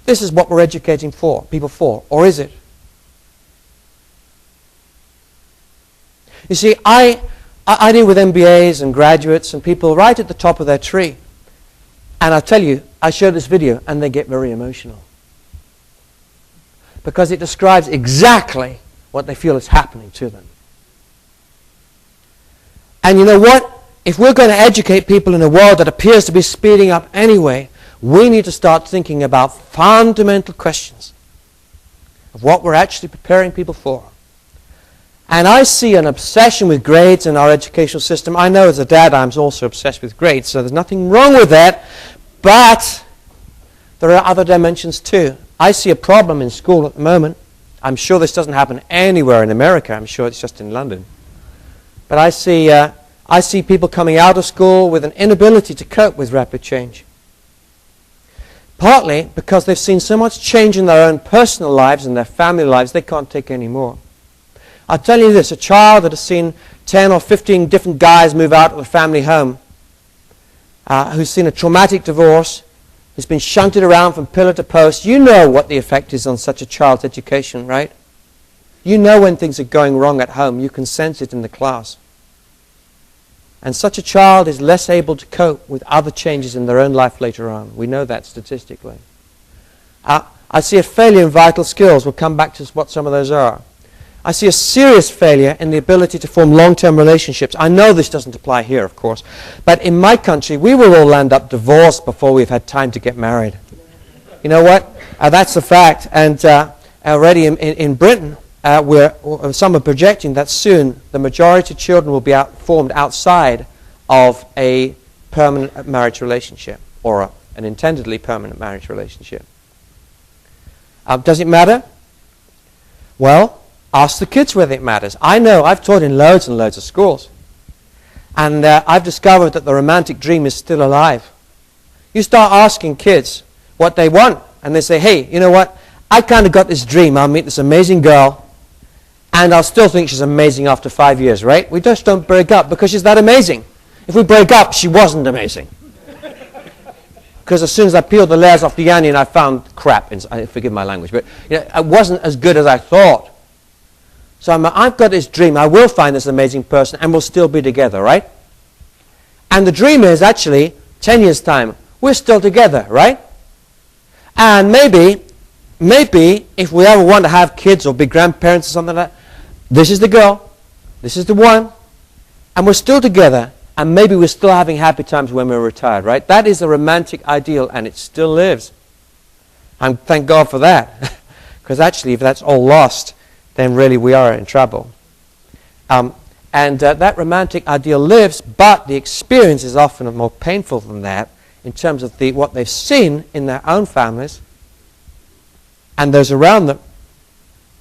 this is what we're educating people for, or is it? You see, I deal with MBAs and graduates and people right at the top of their tree. And I'll tell you, I show this video and they get very emotional. Because it describes exactly what they feel is happening to them. And you know what? If we're going to educate people in a world that appears to be speeding up anyway, we need to start thinking about fundamental questions of what we're actually preparing people for. And I see an obsession with grades in our educational system. I know as a dad I'm also obsessed with grades, so there's nothing wrong with that. But there are other dimensions too. I see a problem in school at the moment. I'm sure this doesn't happen anywhere in America. I'm sure it's just in London. But I see people coming out of school with an inability to cope with rapid change. Partly because they've seen so much change in their own personal lives and their family lives, they can't take any more. I'll tell you this, a child that has seen 10 or 15 different guys move out of the family home, who's seen a traumatic divorce, who's been shunted around from pillar to post, you know what the effect is on such a child's education, right? You know when things are going wrong at home. You can sense it in the class. And such a child is less able to cope with other changes in their own life later on. We know that statistically. I see a failure in vital skills. We'll come back to what some of those are. I see a serious failure in the ability to form long-term relationships. I know this doesn't apply here, of course. But in my country, we will all end up divorced before we've had time to get married. You know what? That's a fact. And already in Britain, some are projecting that soon the majority of children will be formed outside of a permanent marriage relationship or an intendedly permanent marriage relationship. Does it matter? Well, ask the kids whether it matters. I know, I've taught in loads and loads of schools. And I've discovered that the romantic dream is still alive. You start asking kids what they want, and they say, hey, you know what? I kind of got this dream. I'll meet this amazing girl, and I'll still think she's amazing after 5 years, right? We just don't break up because she's that amazing. If we break up, she wasn't amazing. Because as soon as I peeled the layers off the onion, I found crap. Forgive my language, but it wasn't as good as I thought. So I've got this dream. I will find this amazing person and we'll still be together, right? And the dream is actually 10 years' time. We're still together, right? And maybe if we ever want to have kids or be grandparents or something like that, this is the girl, this is the one, and we're still together. And maybe we're still having happy times when we're retired, right? That is a romantic ideal and it still lives. And thank God for that. Because actually, if that's all lost, then really we are in trouble. That romantic ideal lives, but the experience is often more painful than that in terms of what they've seen in their own families and those around them.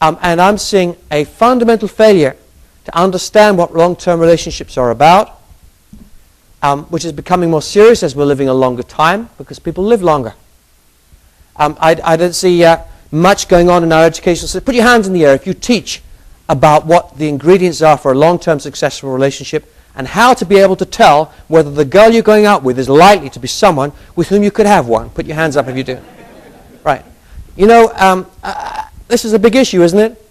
And I'm seeing a fundamental failure to understand what long-term relationships are about, which is becoming more serious as we're living a longer time because people live longer. I don't see much going on in our educational system. Put your hands in the air if you teach about what the ingredients are for a long-term successful relationship and how to be able to tell whether the girl you're going out with is likely to be someone with whom you could have one. Put your hands up if you do. Right. You know, this is a big issue, isn't it?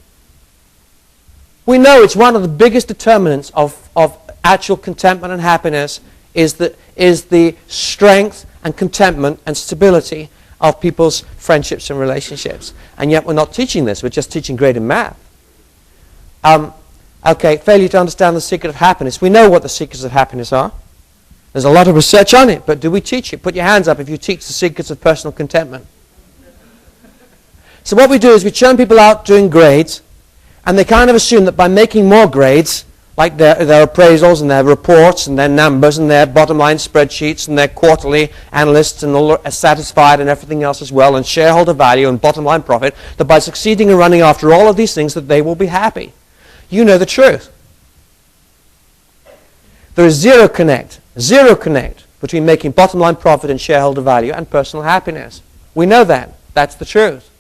We know it's one of the biggest determinants of actual contentment and happiness is the strength and contentment and stability of people's friendships and relationships. And yet we're not teaching this. We're just teaching grade in math. Okay, failure to understand the secret of happiness. We know what the secrets of happiness are. There's a lot of research on it, but do we teach it? Put your hands up if you teach the secrets of personal contentment. So what we do is we churn people out doing grades, and they kind of assume that by making more grades, like their appraisals and their reports and their numbers and their bottom line spreadsheets and their quarterly analysts and all are satisfied and everything else as well, and shareholder value and bottom line profit, that by succeeding in running after all of these things that they will be happy. You know the truth. There is zero connect between making bottom line profit and shareholder value and personal happiness. We know that. That's the truth.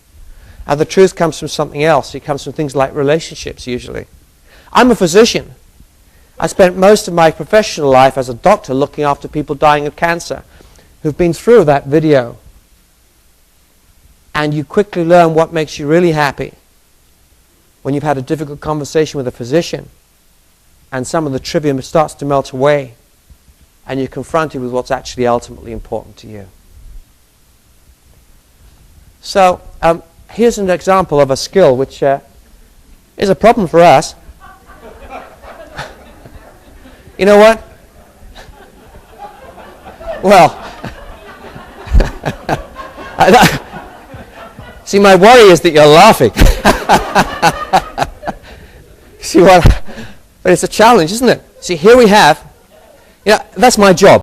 And the truth comes from something else. It comes from things like relationships usually. I'm a physician. I spent most of my professional life as a doctor looking after people dying of cancer who've been through that video. and you quickly learn what makes you really happy when you've had a difficult conversation with a physician and some of the trivia starts to melt away and you're confronted with what's actually ultimately important to you. So here's an example of a skill which is a problem for us. You know what? Well, see, my worry is that you're laughing. See what? But it's a challenge, isn't it? See, here we have, that's my job.